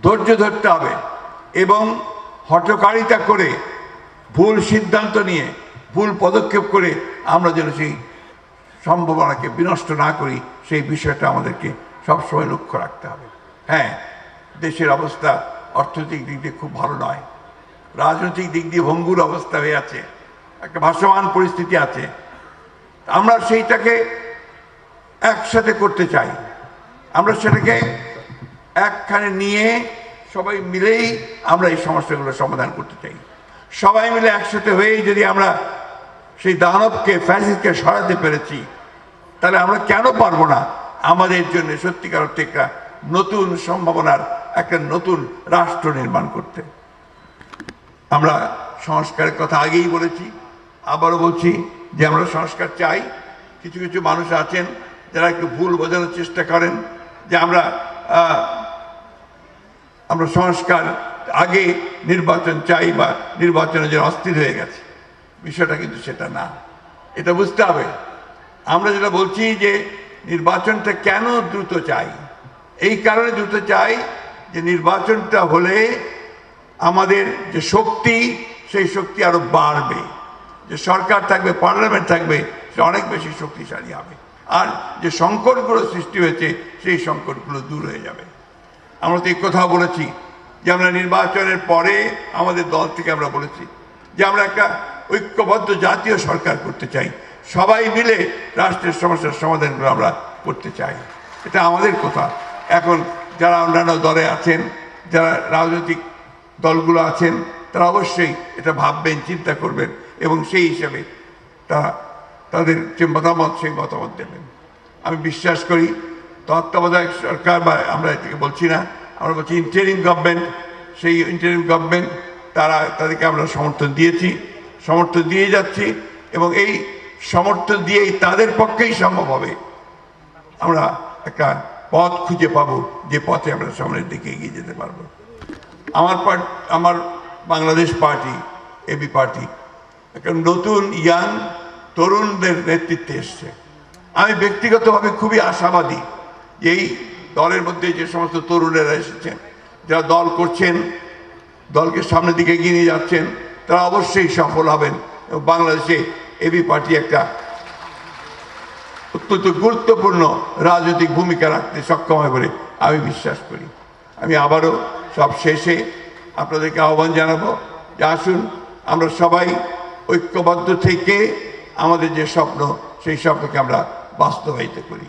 ধৈর্য ধরতে হবে এবং হঠকারিতা করে ভুল সিদ্ধান্ত নিয়ে ভুল পদক্ষেপ করে আমরা যেন সেই সম্ভাবনাকে বিনষ্ট না করি, সেই বিষয়টা আমাদেরকে সবসময় লক্ষ্য রাখতে হবে। হ্যাঁ, দেশের অবস্থা অর্থনৈতিক দিক দিয়ে খুব ভালো নয়, রাজনৈতিক দিক দিয়ে ভঙ্গুর অবস্থা হয়ে আছে, একটা ভাসমান পরিস্থিতি আছে। আমরা সেইটাকে একসাথে করতে চাই, আমরা সেটাকে একখানে নিয়ে সবাই মিলেই আমরা এই সমস্যাগুলো সমাধান করতে চাই। সবাই মিলে একসাথে হয়েই যদি আমরা সেই দানবকে, ফ্যাসিস্টকে সরাতে পেরেছি, তাহলে আমরা কেন পারবো না আমাদের জন্য সত্যিকার অর্থে একটা নতুন সম্ভাবনার একটা নতুন রাষ্ট্র নির্মাণ করতে। আমরা সংস্কারের কথা আগেই বলেছি, আবারও বলছি যে আমরা সংস্কার চাই। কিছু কিছু মানুষ আছেন যারা একটু ভুল বোঝানোর চেষ্টা করেন যে আমরা সংস্কার আগে নির্বাচন চাই বা নির্বাচনের জন্য অস্থির হয়ে গেছে। বিষয়টা কিন্তু সেটা না, এটা বুঝতে হবে। আমরা যেটা বলছি যে নির্বাচনটা কেন দ্রুত চাই, এই কারণে দ্রুত চাই যে নির্বাচনটা হলে আমাদের যে শক্তি, সেই শক্তি আরো বাড়বে, যে সরকার থাকবে, পার্লামেন্ট থাকবে, সে অনেক বেশি শক্তিশালী হবে, আর যে সংকটগুলো সৃষ্টি হয়েছে সেই সংকটগুলো দূর হয়ে যাবে। আমরা তো এই কথাও বলেছি যে আমরা নির্বাচনের পরে আমাদের দল থেকে আমরা বলেছি যে আমরা একটা ঐক্যবদ্ধ জাতীয় সরকার করতে চাই, সবাই মিলে রাষ্ট্রের সমস্যার সমাধানগুলো আমরা করতে চাই। এটা আমাদের কথা। এখন যারা অন্যান্য দলে আছেন, যারা রাজনৈতিক দলগুলো আছেন, তারা অবশ্যই এটা ভাববেন, চিন্তা করবেন এবং সেই হিসাবে তারা তাদের যে মতামত, সেই মতামত দেবেন। আমি বিশ্বাস করি তত্ত্বাবধায়ক সরকার, বা আমরা এটাকে বলছি না, আমরা বলছি ইন্টারিম গভর্নমেন্ট, সেই ইন্টারিম গভর্নমেন্ট তাদেরকে আমরা সমর্থন দিয়েছি, সমর্থন দিয়ে যাচ্ছি এবং এই সমর্থন দিয়েই তাদের পক্ষেই সম্ভব হবে আমরা একটা পথ খুঁজে পাবো, যে পথে আমরা সামনের দিকে এগিয়ে যেতে পারবো। আমার বাংলাদেশ পার্টি, এবি পার্টি, একটা নতুন ইয়াং তরুণদের নেতৃত্বে এসছে। আমি ব্যক্তিগতভাবে খুবই আশাবাদী যে এই দলের মধ্যে যে সমস্ত তরুণেরা এসেছেন, যারা দল করছেন, দলকে সামনের দিকে এগিয়ে নিয়ে যাচ্ছেন, তারা অবশ্যই সফল হবেন এবং বাংলাদেশে এবি পার্টি একটা অত্যন্ত গুরুত্বপূর্ণ রাজনৈতিক ভূমিকা রাখতে সক্ষম হয় বলে আমি বিশ্বাস করি। আমি আবারও সব শেষে আপনাদেরকে আহ্বান জানাবো যে আসুন আমরা সবাই ঐক্যবদ্ধ থেকে আমাদের যে স্বপ্ন, সেই স্বপ্নকে আমরা বাস্তবায়িত করি।